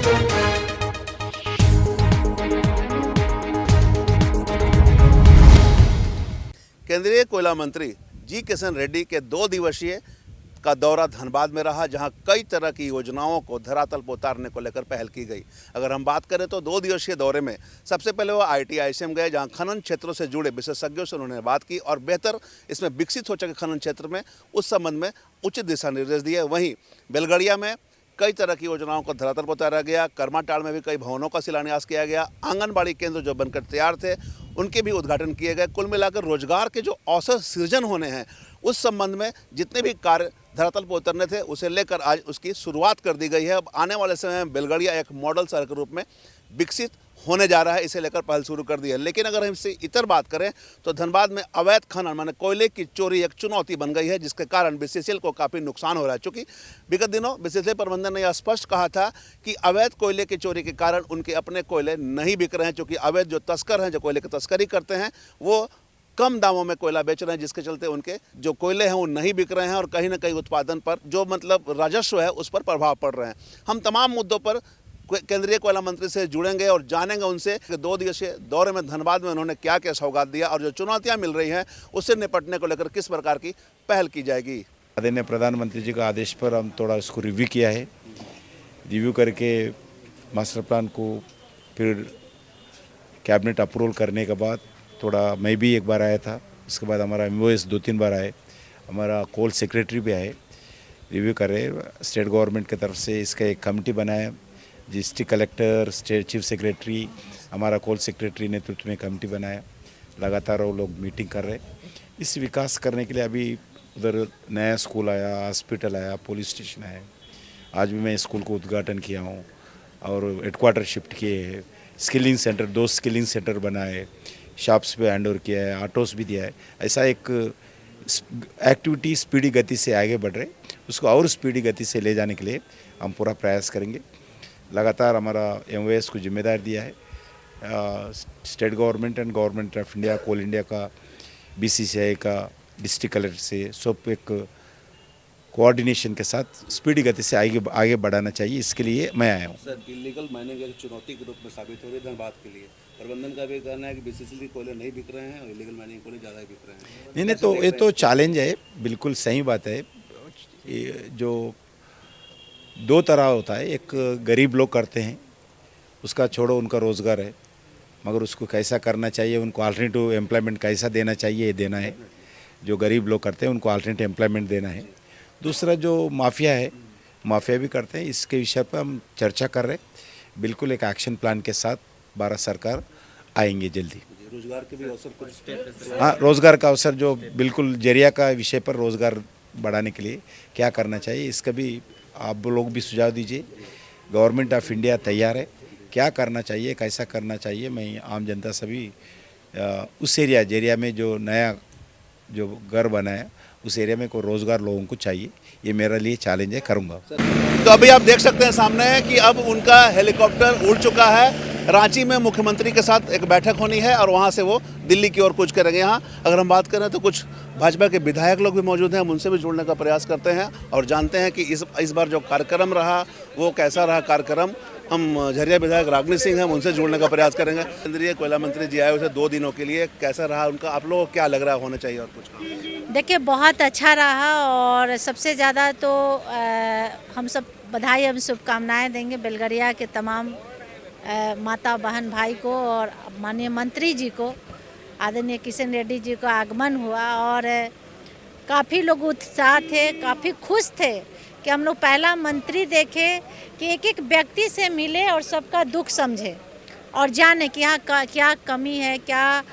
केंद्रीय कोयला मंत्री जी किशन रेड्डी के 2 दिवसीय का दौरा धनबाद में रहा, जहां कई तरह की योजनाओं को धरातल पर उतारने को लेकर पहल की गई। अगर हम बात करें तो 2 दिवसीय दौरे में सबसे पहले वो ITICM गए, जहां खनन क्षेत्रों से जुड़े विशेषज्ञों से उन्होंने बात की और बेहतर इसमें विकसित हो चुके खनन क्षेत्र में उस संबंध में उचित दिशा निर्देश दिए। वहीं बेलगड़िया में कई तरह की योजनाओं को धरातल पर उतारा गया। करमाटाड़ में भी कई भवनों का शिलान्यास किया गया। आंगनबाड़ी केंद्र जो बनकर तैयार थे उनके भी उद्घाटन किए गए। कुल मिलाकर रोजगार के जो अवसर सृजन होने हैं उस संबंध में जितने भी कार्य धरातल पर उतरने थे उसे लेकर आज उसकी शुरुआत कर दी गई है। अब आने वाले समय में बेलगड़िया एक मॉडल शहर के रूप में विकसित होने जा रहा है, इसे लेकर पहल शुरू कर दी है। लेकिन अगर हम इससे इतर बात करें तो धनबाद में अवैध खनन माने कोयले की चोरी एक चुनौती बन गई है, जिसके कारण BCCL को काफ़ी नुकसान हो रहा है। चूँकि विगत दिनों BCCL प्रबंधन ने यह स्पष्ट कहा था कि अवैध कोयले की चोरी के कारण उनके अपने कोयले नहीं बिक रहे हैं, चूँकि अवैध जो तस्कर हैं, जो कोयले की तस्करी करते हैं, वो कम दामों में कोयला बेच रहे हैं, जिसके चलते उनके जो कोयले हैं वो नहीं बिक रहे हैं और कहीं ना कहीं उत्पादन पर जो मतलब राजस्व है उस पर प्रभाव पड़ रहे हैं। हम तमाम मुद्दों पर केंद्रीय कोयला मंत्री से जुड़ेंगे और जानेंगे उनसे कि 2 दिवसीय दौरे में धनबाद में उन्होंने क्या क्या सौगात दिया और जो चुनौतियां मिल रही हैं उससे निपटने को लेकर किस प्रकार की पहल की जाएगी। आदरणीय प्रधानमंत्री जी का आदेश पर हम थोड़ा उसको रिव्यू किया है। रिव्यू करके मास्टर प्लान को फिर कैबिनेट अप्रूवल करने के बाद थोड़ा मैं भी एक बार आया था, उसके बाद हमारा MOS 2-3 बार आए, हमारा कोल सेक्रेटरी भी आए, रिव्यू कर रहे। स्टेट गवर्नमेंट की तरफ से इसका एक कमेटी बनाया, district collector, state chief secretary, हमारा कोल सेक्रेटरी नेतृत्व में कमेटी बनाया। लगातार वो लोग मीटिंग कर रहे। इस विकास करने के लिए अभी उधर नया स्कूल आया, हॉस्पिटल आया, पुलिस स्टेशन आया। आज भी मैं स्कूल को उद्घाटन किया हूँ और हेडक्वार्टर शिफ्ट किए हैं। स्किलिंग सेंटर 2 स्किलिंग सेंटर बनाए, शॉप्स पे हैंड ओवर किया है, ऑटोस भी दिया है। ऐसा एक एक्टिविटी स्पीडी गति से आगे बढ़ रहे, उसको और स्पीडी गति से ले जाने के लिए हम पूरा प्रयास करेंगे। लगातार हमारा MOS को जिम्मेदारी दिया है। State government and government of India, Coal India का, BCCI का, डिस्ट्रिक्ट कलेक्टर से सब एक कोऑर्डिनेशन के साथ स्पीडी गति से आगे बढ़ाना चाहिए, इसके लिए मैं आया हूँ। सर, इलीगल माइनिंग एक चुनौती के रूप में साबित हो रही है धनबाद के लिए। प्रबंधन का भी कहना है कि BCCL कोयले नहीं बिक रहे हैं और इलीगल माइनिंग कोयले ज़्यादा बिक रहे हैं। नहीं, तो ये तो चैलेंज है, बिल्कुल सही बात है। जो 2 तरह होता है, एक गरीब लोग करते हैं, उसका छोड़ो, उनका रोज़गार है, मगर उसको कैसा करना चाहिए, उनको अल्टरनेटिव एम्प्लॉयमेंट कैसा देना चाहिए, ये देना है। जो गरीब लोग करते हैं उनको अल्टरनेटिव एम्प्लॉयमेंट देना है। दूसरा जो माफिया है, माफिया भी करते हैं, इसके विषय पर हम चर्चा कर रहे हैं। बिल्कुल एक एक्शन प्लान के साथ भारत सरकार आएंगे जल्दी। रोजगार के भी अवसर कुछ, हाँ, रोज़गार का अवसर जो बिल्कुल जरिया का विषय पर रोज़गार बढ़ाने के लिए क्या करना चाहिए, इसका भी आप लोग भी सुझाव दीजिए। गवर्नमेंट ऑफ इंडिया तैयार है, क्या करना चाहिए, कैसा करना चाहिए। मैं आम जनता सभी उस एरिया में जो नया जो घर बनाया उस एरिया में कोई रोज़गार लोगों को चाहिए, ये मेरे लिए चैलेंज है, करूँगा। तो अभी आप देख सकते हैं सामने कि अब उनका हेलीकॉप्टर उड़ चुका है। रांची में मुख्यमंत्री के साथ एक बैठक होनी है और वहाँ से वो दिल्ली की ओर कूच करेंगे। यहाँ अगर हम बात करें तो कुछ भाजपा के विधायक लोग भी मौजूद हैं, हम उनसे भी जुड़ने का प्रयास करते हैं और जानते हैं कि इस बार जो कार्यक्रम रहा वो कैसा रहा कार्यक्रम। हम झरिया विधायक रागनी सिंह हैं, हम उनसे जुड़ने का प्रयास करेंगे। केंद्रीय कोयला मंत्री जी आए हुए थे 2 दिनों के लिए, कैसा रहा उनका, आप लोगों को क्या लग रहा होना चाहिए और कुछ? देखिए, बहुत अच्छा रहा और सबसे ज़्यादा तो हम सब बधाई एवं शुभकामनाएं देंगे बेलगड़िया के तमाम माता बहन भाई को और माननीय मंत्री जी को, आदरणीय किशन रेड्डी जी का आगमन हुआ और काफ़ी लोग उत्साह थे, काफ़ी खुश थे कि हम लोग पहला मंत्री देखे कि एक एक व्यक्ति से मिले और सबका दुख समझे और जाने कि यहाँ क्या कमी है, क्या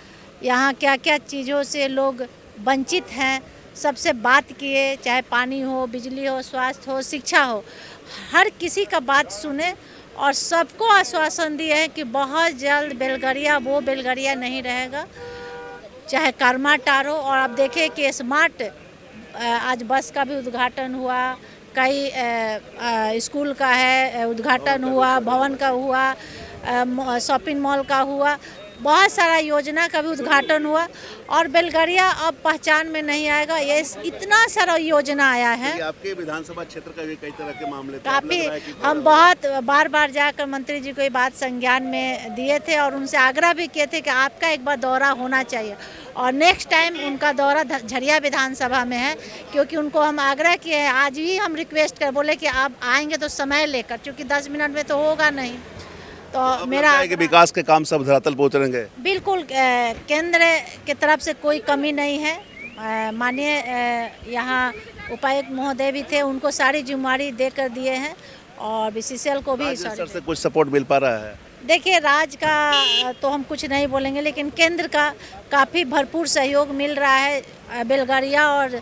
यहाँ क्या क्या चीज़ों से लोग वंचित हैं। सबसे बात किए, चाहे पानी हो, बिजली हो, स्वास्थ्य हो, शिक्षा हो, हर किसी का बात सुने और सबको आश्वासन दिए है कि बहुत जल्द बेलगड़िया वो बेलगड़िया नहीं रहेगा, चाहे करमाटाड़ हो। और आप देखें कि स्मार्ट आज बस का भी उद्घाटन हुआ, कई स्कूल का है उद्घाटन हुआ, भवन का हुआ, शॉपिंग मॉल का हुआ। बहुत सारा योजना का भी उद्घाटन हुआ और बेलगरिया अब पहचान में नहीं आएगा। ये इतना सारा योजना आया है। ये आपके विधानसभा क्षेत्र का भी कई तरह के मामले थे। अब लग काफ़ी रहा है कि हम बहुत बार जाकर मंत्री जी को ये बात संज्ञान में दिए थे और उनसे आग्रह भी किए थे कि आपका एक बार दौरा होना चाहिए और नेक्स्ट टाइम उनका दौरा झरिया विधानसभा में है, क्योंकि उनको हम आग्रह किए हैं। आज ही हम रिक्वेस्ट कर बोले कि आप आएंगे तो समय लेकर, क्योंकि 10 मिनट में तो होगा नहीं। तो अब मेरा लगता है कि विकास के काम सब धरातल पर उतरेंगे। बिल्कुल केंद्र की तरफ से कोई कमी नहीं है। माननीय यहाँ उपायुक्त महोदय भी थे, उनको सारी जिम्मेवारी देकर दिए हैं और बीसीसीएल को भी राज्य स्तर से कुछ सपोर्ट मिल पा रहा है? देखिए, राज्य का तो हम कुछ नहीं बोलेंगे, लेकिन केंद्र का काफ़ी भरपूर सहयोग मिल रहा है बेलगरिया और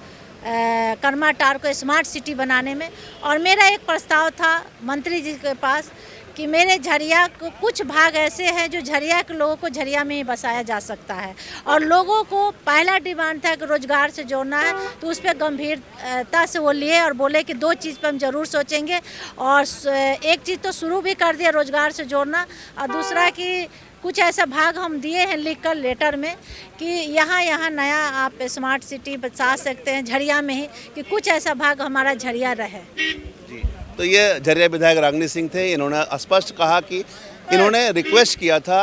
कर्माटार को स्मार्ट सिटी बनाने में। और मेरा एक प्रस्ताव था मंत्री जी के पास कि मेरे झरिया को कुछ भाग ऐसे हैं जो झरिया के लोगों को झरिया में ही बसाया जा सकता है और लोगों को पहला डिमांड था कि रोजगार से जोड़ना है, तो उस पर गंभीरता से वो लिए और बोले कि 2 चीज़ पर हम ज़रूर सोचेंगे। और एक चीज़ तो शुरू भी कर दिया रोजगार से जोड़ना, और दूसरा कि कुछ ऐसा भाग हम दिए हैं लिखकर लेटर में कि यहाँ नया आप स्मार्ट सिटी बसा सकते हैं झरिया में ही, कि कुछ ऐसा भाग हमारा झरिया रहे। जी, तो ये झरिया विधायक रागिनी सिंह थे। इन्होंने स्पष्ट कहा कि इन्होंने रिक्वेस्ट किया था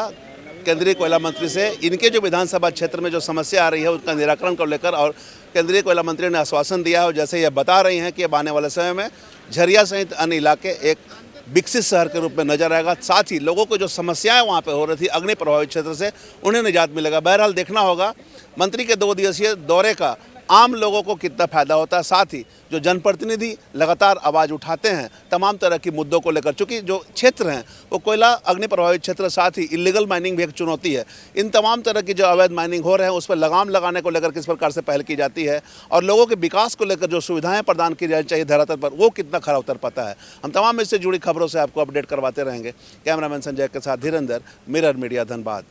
केंद्रीय कोयला मंत्री से इनके जो विधानसभा क्षेत्र में जो समस्या आ रही है उसका निराकरण को लेकर, और केंद्रीय कोयला मंत्री ने आश्वासन दिया है और जैसे ये बता रही हैं कि अब आने वाले समय में झरिया सहित अन्य इलाके एक विकसित शहर के रूप में नजर आएगा। साथ ही लोगों को जो समस्याएं वहाँ पे हो रही थी अग्नि प्रभावित क्षेत्र से, उन्हें निजात मिलेगा। बहरहाल देखना होगा मंत्री के 2 दिवसीय दौरे का आम लोगों को कितना फायदा होता है। साथ ही जो जनप्रतिनिधि लगातार आवाज़ उठाते हैं तमाम तरह की मुद्दों को लेकर, चूँकि जो क्षेत्र हैं वो कोयला अग्नि प्रभावित क्षेत्र, साथ ही इलीगल माइनिंग भी एक चुनौती है। इन तमाम तरह की जो अवैध माइनिंग हो रहे हैं उस पर लगाम लगाने को लेकर किस प्रकार से पहल की जाती है और लोगों के विकास को लेकर जो सुविधाएं प्रदान की जानी चाहिए धरातल पर, वो कितना खरा उतर पाता है। हम तमाम इससे जुड़ी खबरों से आपको अपडेट करवाते रहेंगे। कैमरामैन संजय के साथ धीरेंद्र, मिरर मीडिया, धनबाद।